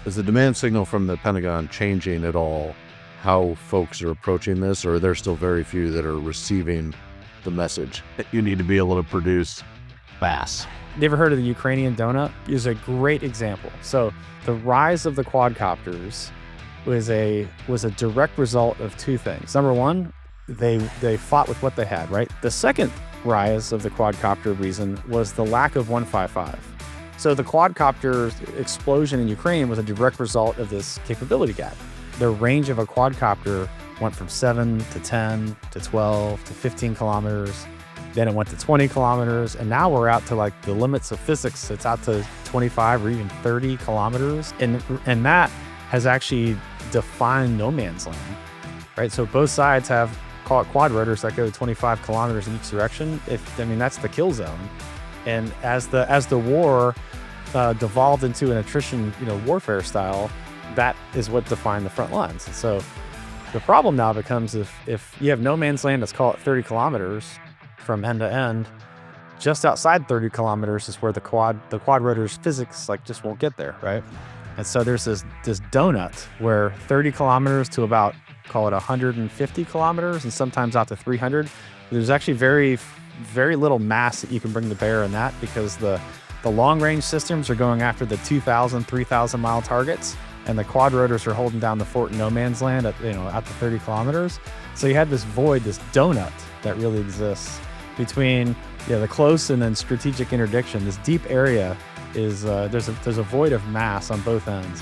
Is the demand signal from the Pentagon changing at all how folks are approaching this, or are there still very few that are receiving the message that you need to be able to produce fast? You ever heard of the Ukrainian donut? Is a great example. So the rise of the quadcopters was a direct result of two things. Number one, they fought with what they had, right? The second rise of the quadcopter reason was the lack of 155. So the quadcopter explosion in Ukraine was a direct result of this capability gap. The range of a quadcopter went from 7 to 10 to 12 to 15 kilometers. Then it went to 20 kilometers. And now we're out to like the limits of physics. It's out to 25 or even 30 kilometers. And that has actually defined no man's land, right? So both sides have, call it quad rotors that go 25 kilometers in each direction. That's the kill zone. And as the war devolved into an attrition, warfare style, that is what defined the front lines. And so the problem now becomes if you have no man's land, let's call it 30 kilometers from end to end, just outside 30 kilometers is where the quad rotors physics just won't get there, right? And so there's this donut where 30 kilometers to about, call it 150 kilometers and sometimes out to 300, there's actually very, very little mass that you can bring to bear in that, because the long range systems are going after the 2,000, 3,000 mile targets, and the quad rotors are holding down the fort in no man's land at out to 30 kilometers. So you had this void, this donut that really exists between the close and then strategic interdiction. This deep area is there's a void of mass on both ends.